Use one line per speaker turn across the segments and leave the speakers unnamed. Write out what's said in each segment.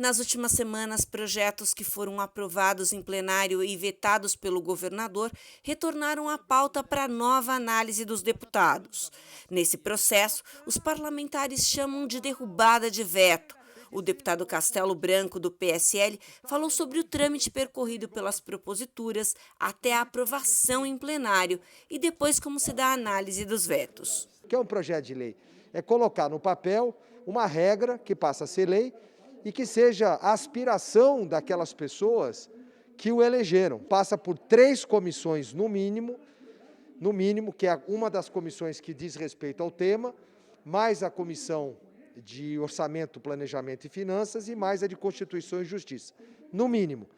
Nas últimas semanas, projetos que foram aprovados em plenário e vetados pelo governador retornaram à pauta para nova análise dos deputados. Nesse processo, os parlamentares chamam de derrubada de veto. O deputado Castelo Branco, do PSL, falou sobre o trâmite percorrido pelas proposituras até a aprovação em plenário e depois como se dá a análise dos vetos.
O que é um projeto de lei? É colocar no papel uma regra que passa a ser lei e que seja a aspiração daquelas pessoas que o elegeram. Passa por 3 comissões no mínimo, que é uma das comissões que diz respeito ao tema, mais a comissão de Orçamento, Planejamento e Finanças e mais a de Constituição e Justiça, no mínimo.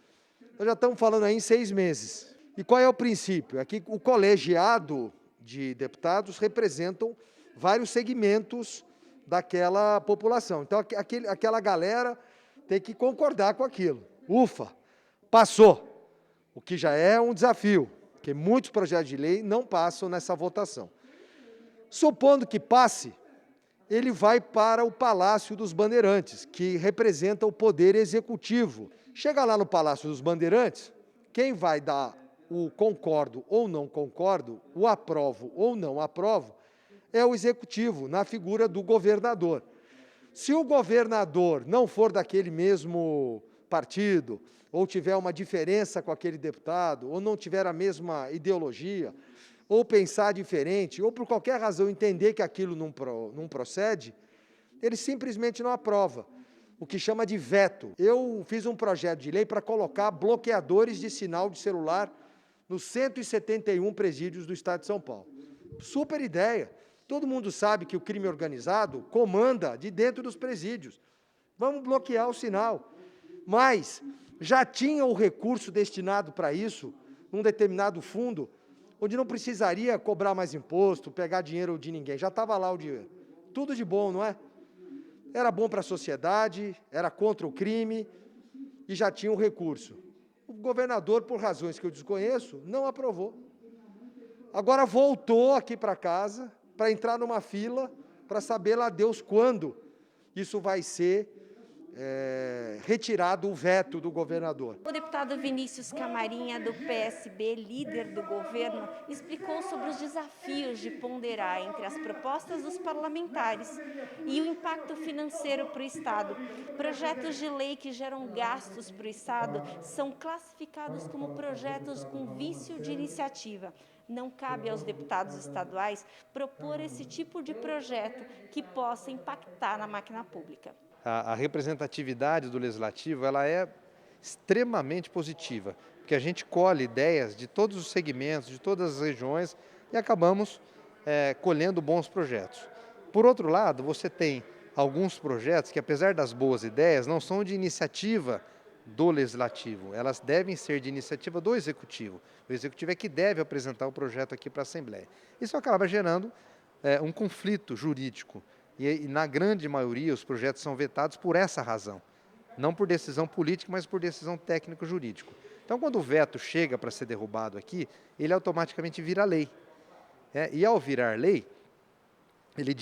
Nós já estamos falando aí em 6 meses. E qual é o princípio? É que o colegiado de deputados representam vários segmentos daquela população. Então, aquela galera tem que concordar com aquilo. Ufa, passou, o que já é um desafio, porque muitos projetos de lei não passam nessa votação. Supondo que passe, ele vai para o Palácio dos Bandeirantes, que representa o poder executivo. Chega lá no Palácio dos Bandeirantes, quem vai dar o concordo ou não concordo, o aprovo ou não aprovo, é o executivo, na figura do governador. Se o governador não for daquele mesmo partido, ou tiver uma diferença com aquele deputado, ou não tiver a mesma ideologia, ou pensar diferente, ou por qualquer razão entender que aquilo não procede, ele simplesmente não aprova, o que chama de veto. Eu fiz um projeto de lei para colocar bloqueadores de sinal de celular nos 171 presídios do Estado de São Paulo. Super ideia. Todo mundo sabe que o crime organizado comanda de dentro dos presídios. Vamos bloquear o sinal. Mas já tinha o recurso destinado para isso, num determinado fundo, onde não precisaria cobrar mais imposto, pegar dinheiro de ninguém. Já estava lá o dinheiro. Tudo de bom, não é? Era bom para a sociedade, era contra o crime e já tinha o recurso. O governador, por razões que eu desconheço, não aprovou. Agora voltou aqui para casa para entrar numa fila para saber lá Deus quando isso vai ser retirado o veto do governador.
O deputado Vinícius Camarinha, do PSB, líder do governo, explicou sobre os desafios de ponderar entre as propostas dos parlamentares e o impacto financeiro para o Estado. Projetos de lei que geram gastos para o Estado são classificados como projetos com vício de iniciativa. Não cabe aos deputados estaduais propor esse tipo de projeto que possa impactar na máquina pública.
A representatividade do Legislativo ela é extremamente positiva, porque a gente colhe ideias de todos os segmentos, de todas as regiões e acabamos colhendo bons projetos. Por outro lado, você tem alguns projetos que, apesar das boas ideias, não são de iniciativa do Legislativo, elas devem ser de iniciativa do Executivo. O Executivo é que deve apresentar o projeto aqui para a Assembleia. Isso acaba gerando um conflito jurídico. E, na grande maioria, os projetos são vetados por essa razão. Não por decisão política, mas por decisão técnico-jurídico. Então, quando o veto chega para ser derrubado aqui, ele automaticamente vira lei. E, ao virar lei, ele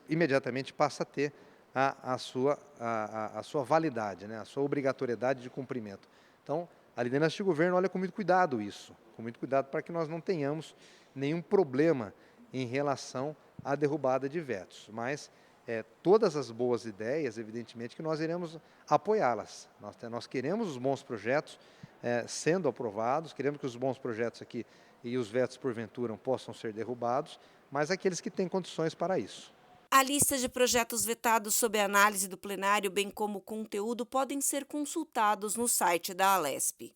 imediatamente passa a ter a sua validade, né? A sua obrigatoriedade de cumprimento. Então, a liderança de governo olha com muito cuidado isso, com muito cuidado para que nós não tenhamos nenhum problema em relação à derrubada de vetos, mas todas as boas ideias, evidentemente, que nós iremos apoiá-las. Nós queremos os bons projetos sendo aprovados, queremos que os bons projetos aqui e os vetos, porventura, possam ser derrubados, mas aqueles que têm condições para isso.
A lista de projetos vetados sob análise do plenário, bem como o conteúdo, podem ser consultados no site da Alesp.